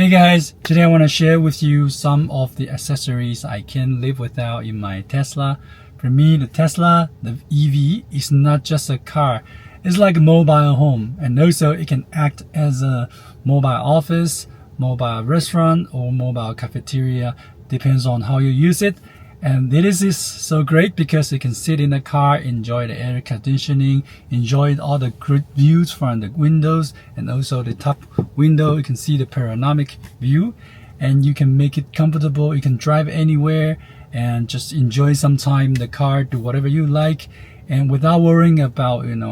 Hey guys, today I want to share with you some of the accessories I can't live without in my Tesla. For me, the Tesla, the EV, is not just a car. It's like a mobile home, and also it can act as a mobile office, mobile restaurant, or mobile cafeteria. Depends on how you use it. And this is so great because you can sit in the car, enjoy the air conditioning, enjoy all the good views from the windows, and also the top window you can see the panoramic view, and you can make it comfortable. You can drive anywhere and just enjoy some time in the car, do whatever you like, and without worrying about, in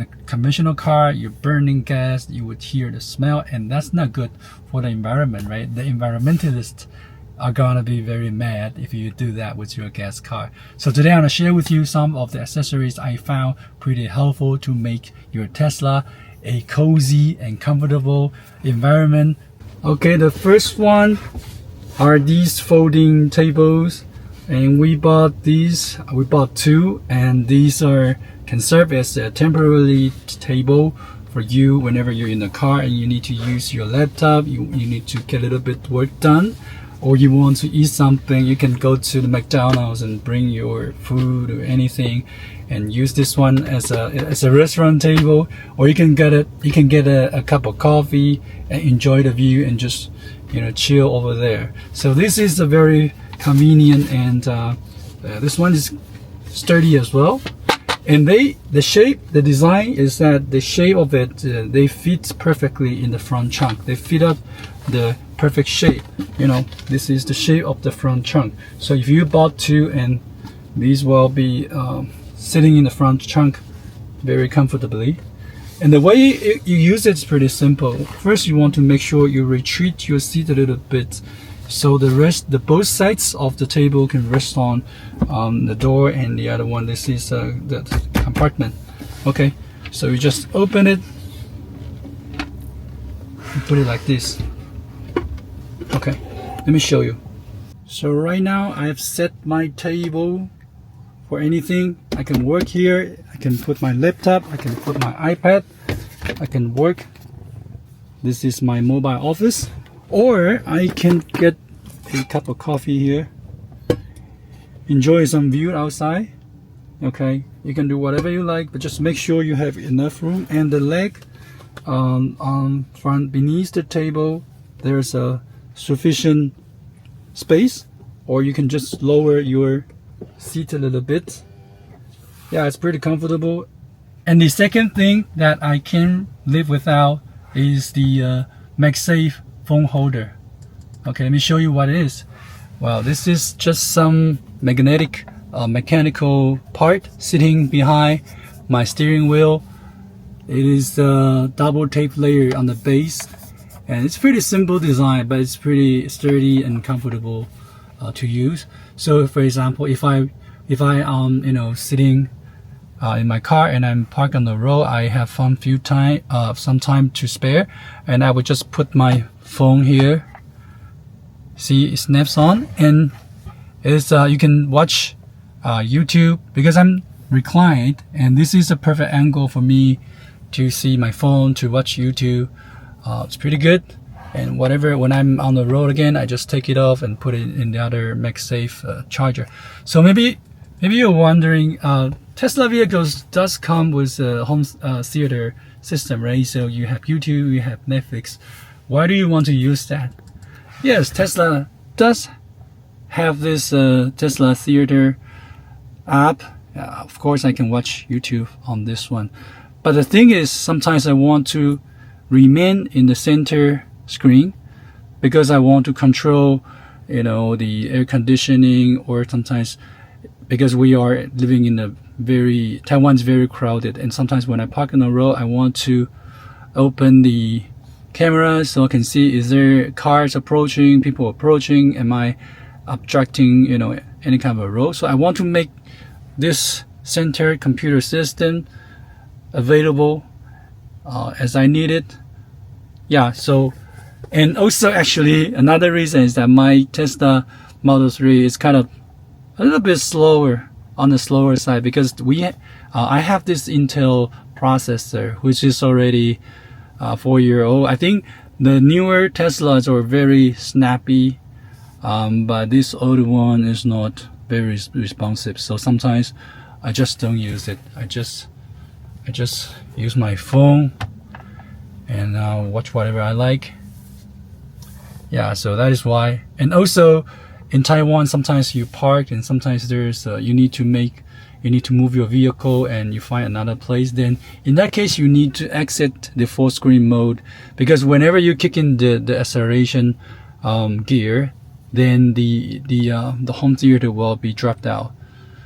a conventional car you're burning gas, you would hear the smell, and that's not good for the environment, right? The environmentalists are gonna be very mad if you do that with your gas car. So today I'm gonna share with you some of the accessories I found pretty helpful to make your Tesla a cozy and comfortable environment. Okay, the first one are these folding tables, and we bought two, and these can serve as a temporary table for you whenever you're in the car and you need to use your laptop, you need to get a little bit work done, or you want to eat something. You can go to the McDonald's and bring your food or anything and use this one as a restaurant table, or you can get a cup of coffee and enjoy the view and just chill over there. So this is a very convenient, and this one is sturdy as well. And the design is that the shape of it, they fit perfectly in the front trunk. They fit up the perfect shape. This is the shape of the front trunk. So if you bought two, and these will be sitting in the front trunk very comfortably. And the way you use it is pretty simple. First, you want to make sure you retreat your seat a little bit, so both sides of the table can rest on the door, and the other one, this is the compartment. Okay, so you just open it and put it like this. Okay, let me show you. So right now I have set my table for anything. I can work here, I can put my laptop, I can put my iPad, I can work. This is my mobile office. Or I can get a cup of coffee here, enjoy some view outside. Okay, you can do whatever you like, but just make sure you have enough room. And the leg on front beneath the table, there's a sufficient space, or you can just lower your seat a little bit. Yeah, it's pretty comfortable. And the second thing that I can't live without is the MagSafe phone holder. Okay, let me show you what it is. Well, this is just some mechanical part sitting behind my steering wheel. It is a double tape layer on the base, and it's pretty simple design, but it's pretty sturdy and comfortable to use. So for example, if I sitting in my car and I'm parked on the road, I have some time to spare, and I would just put my phone here. See, it snaps on, and you can watch YouTube because I'm reclined, and this is a perfect angle for me to see my phone, to watch YouTube. It's pretty good. And when I'm on the road again, I just take it off and put it in the other MagSafe charger. So maybe you're wondering, Tesla vehicles does come with a home theater system, right? So you have YouTube, you have Netflix. Why do you want to use that? Yes, Tesla does have this Tesla theater app. Of course, I can watch YouTube on this one. But the thing is, sometimes I want to remain in the center screen because I want to control, the air conditioning, or sometimes because we are living in Taiwan's very crowded, and sometimes when I park on the road, I want to open the camera so I can see, is there cars approaching, people approaching, am I obstructing, any kind of a road. So I want to make this center computer system available as I need it. Yeah, so, and also actually another reason is that my Tesla Model 3 is kind of a little bit slower, on the slower side, because I have this Intel processor which is already 4-year-old. I think The newer Teslas are very snappy, but this old one is not very responsive. So sometimes I just don't use it. I just use my phone and watch whatever I like. Yeah, so that is why. And also in Taiwan, sometimes you park and sometimes there's you need to move your vehicle and you find another place. Then in that case you need to exit the full screen mode, because whenever you kick in the acceleration gear, then the home theater will be dropped out.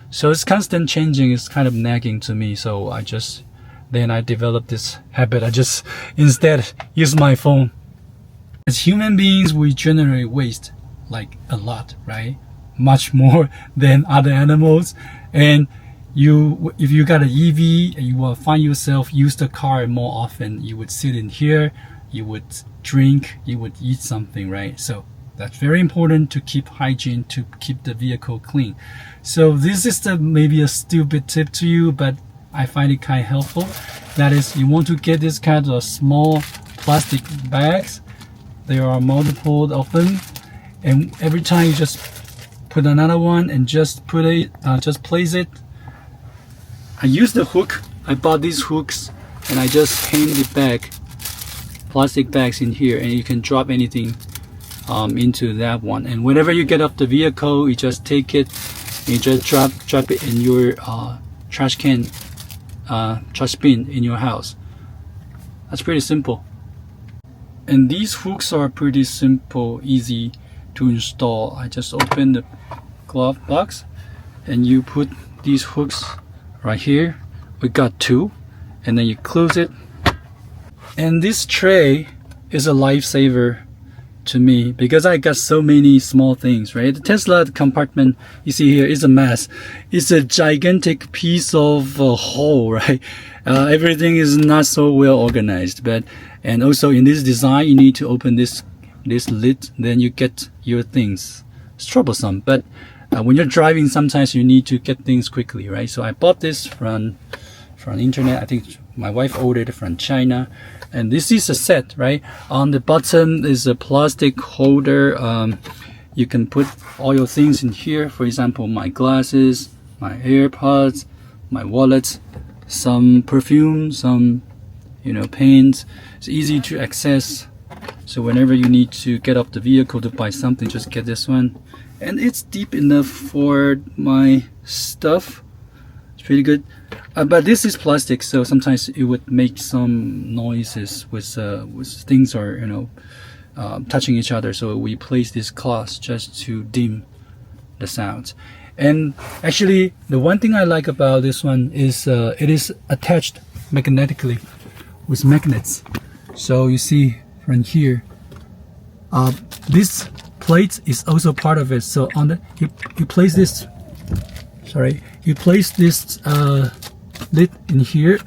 So it's constant changing. It's kind of nagging to me. So I developed this habit. I just instead use my phone. As human beings, we generate waste like a lot, right? Much more than other animals. And if you got an EV and you will find yourself use the car more often, you would sit in here, you would drink, you would eat something, right? So that's very important to keep hygiene, to keep the vehicle clean. So this is maybe a stupid tip to you, but I find it kind of helpful. That is, you want to get this kind of small plastic bags. There are multiple of them, and every time you just put another one and just place it. I use the hook. I bought these hooks and I just hang the plastic bags in here, and you can drop anything into that one. And whenever you get off the vehicle, you just take it and you just drop it in your trash bin in your house. That's pretty simple. And these hooks are pretty simple, easy to install. I just open the glove box and you put these hooks right here. We got two, and then you close it. And this tray is a lifesaver to me because I got so many small things, right? The Tesla compartment you see here is a mess. It's a gigantic piece of hole, right? Everything is not so well organized, and also in this design you need to open this lid, then you get your things. It's troublesome, but when you're driving, sometimes you need to get things quickly, right? So I bought this from internet. I think my wife ordered it from China, and this is a set, right? On the bottom is a plastic holder. You can put all your things in here. For example, my glasses, my AirPods, my wallet, some perfume, some paints. It's easy to access. So whenever you need to get off the vehicle to buy something, just get this one. And it's deep enough for my stuff. It's pretty good. But this is plastic, so sometimes it would make some noises with things are touching each other. So we place this cloth just to dim the sounds. And actually, the one thing I like about this one is it is attached magnetically with magnets. So you see from here, this plate is also part of it. So on you place this lid in here,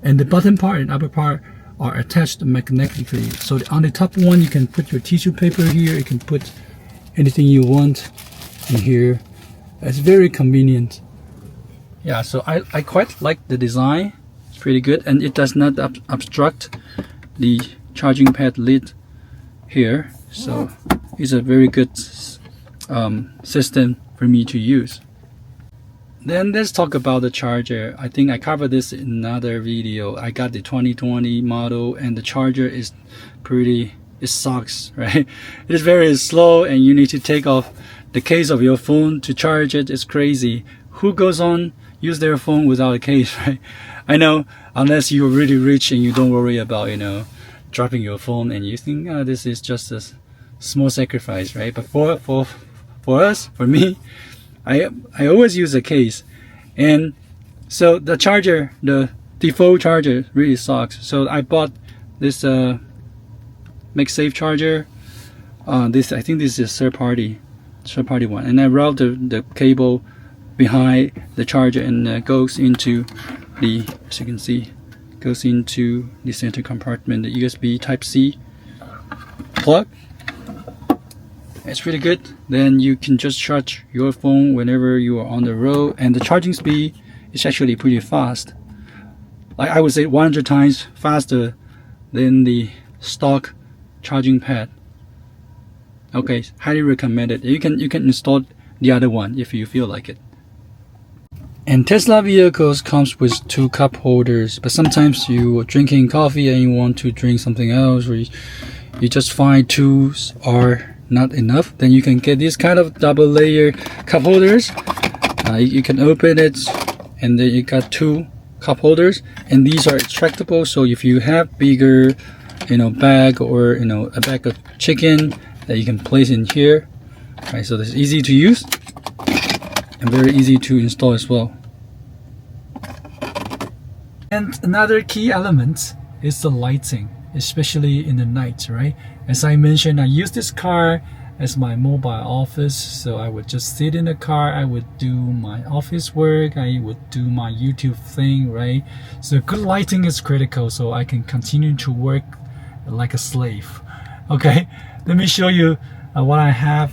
and the bottom part and upper part are attached magnetically. So on the top one you can put your tissue paper here, you can put anything you want in here. It's very convenient. Yeah, so I quite like the design. It's pretty good, and it does not obstruct the charging pad lid here. So it's a very good system for me to use. Then let's talk about the charger. I think I covered this in another video. I got the 2020 model, and the charger is it sucks, right? It is very slow, and you need to take off the case of your phone to charge it. It's crazy. Who goes on use their phone without a case, right? I know, unless you're really rich and you don't worry about dropping your phone, and you think this is just a small sacrifice, right? But for me, I always use a case. And so the charger, the default charger really sucks. So I bought this MagSafe charger. I think this is a third party one, and I route the cable behind the charger, and goes into the, as you can see, goes into the center compartment, the USB Type-C plug. It's really good. Then you can just charge your phone whenever you are on the road, and the charging speed is actually pretty fast. Like I would say 100 times faster than the stock charging pad. Okay, highly recommended. You can install the other one if you feel like it. And Tesla vehicles comes with 2 cup holders, but sometimes you're drinking coffee and you want to drink something else, or you just find 2 are not enough, then you can get these kind of double layer cup holders. You can open it and then you got 2 cup holders, and these are extractable, so if you have bigger bag, or a bag of chicken that you can place in here, right? So it's easy to use and very easy to install as well. And another key element is the lighting, especially in the night, right? As I mentioned, I use this car as my mobile office, so I would just sit in the car, I would do my office work, I would do my YouTube thing, right? So good lighting is critical, so I can continue to work like a slave. Okay, let me show you what I have.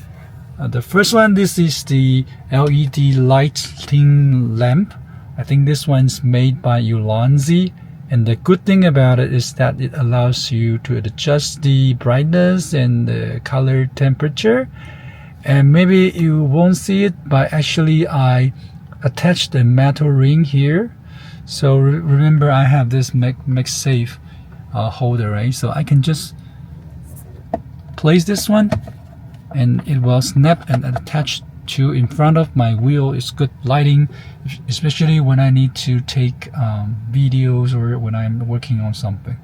The first one, this is the LED lighting lamp. I think this one's made by Ulanzi, and the good thing about it is that it allows you to adjust the brightness and the color temperature. And maybe you won't see it, but actually I attached a metal ring here. So remember, I have this MagSafe holder, right? So I can just place this one and it will snap and attach to in front of my wheel. It's good lighting, especially when I need to take videos or when I'm working on something.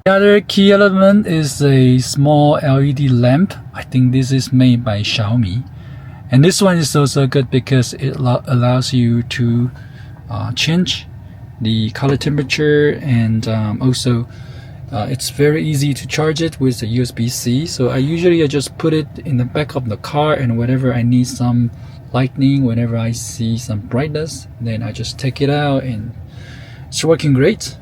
The other key element is a small LED lamp. I think this is made by Xiaomi, and this one is also good because it allows you to change the color temperature, and also it's very easy to charge it with the USB-C. So I just put it in the back of the car, and whenever I need some lightning, whenever I see some brightness, then I just take it out and it's working great.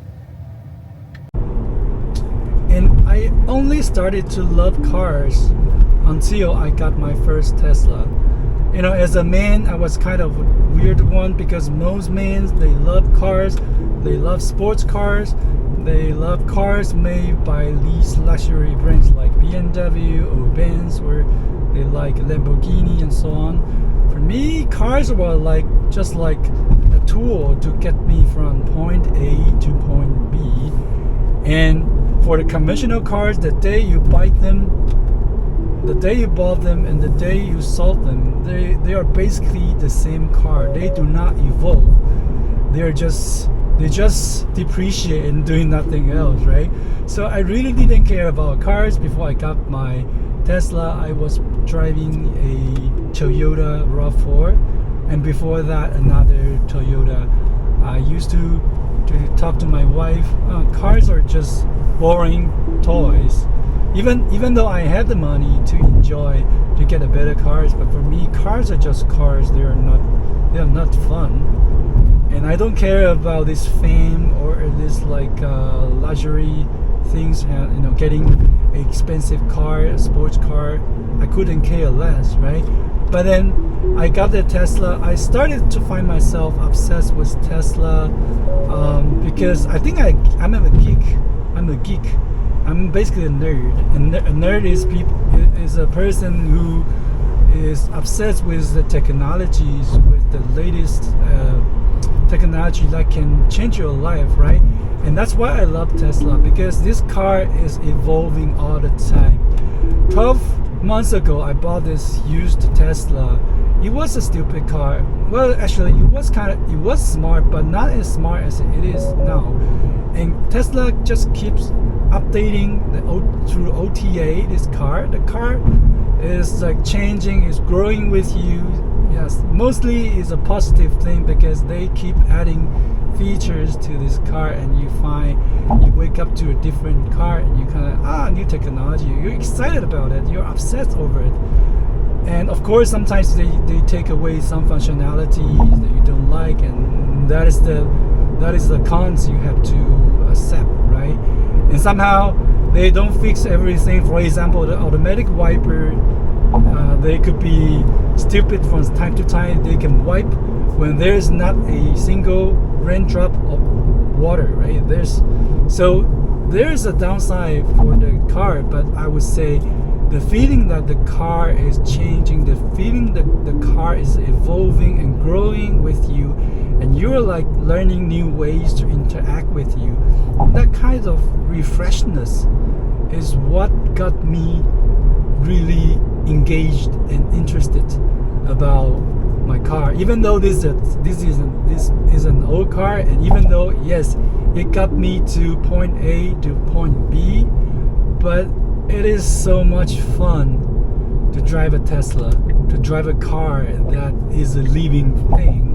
And I only started to love cars until I got my first Tesla. As a man, I was kind of a weird one, because most men, they love cars, they love sports cars, they love cars made by these luxury brands like BMW or Benz, or they like Lamborghini and so on. For me, cars were just like a tool to get me from point A to point B. And for the conventional cars, the day you buy them, the day you bought them, and the day you sold them, they are basically the same car. They do not evolve. They just depreciate and doing nothing else, right? So I really didn't care about cars before I got my Tesla. I was driving a Toyota RAV4, and before that another Toyota. I used to talk to my wife, cars are just boring toys. Even though I had the money to enjoy, to get a better cars, but for me, cars are just cars. They are not fun. And I don't care about this fame or this luxury things, getting an expensive car, a sports car. I couldn't care less, right? But then I got the Tesla. I started to find myself obsessed with Tesla because I think I'm a geek. I'm basically a nerd. And a nerd is a person who is obsessed with the technologies, with the latest technology that can change your life, right? And that's why I love Tesla, because this car is evolving all the time. 12 months ago, I bought this used Tesla. It was a stupid car. Well, actually, it was smart, but not as smart as it is now. And Tesla just keeps updating through OTA this car. The car is changing, is growing with you. Yes, mostly is a positive thing, because they keep adding features to this car, and you wake up to a different car and you new technology. You're excited about it. You're obsessed over it. And of course, sometimes they take away some functionalities that you don't like, and that is the cons you have to accept, right? And somehow they don't fix everything. For example, the automatic wiper, they could be stupid from time to time. They can wipe when there's not a single raindrop of water, right? So there is a downside for the car, but I would say the feeling that the car is changing, the feeling that the car is evolving and growing with you, and you're like learning new ways to interact with you, that kind of refreshness is what got me really engaged and interested about my car. Even though this is an old car, and even though yes, it got me to point A to point B, but it is so much fun to drive a Tesla, to drive a car that is a living thing.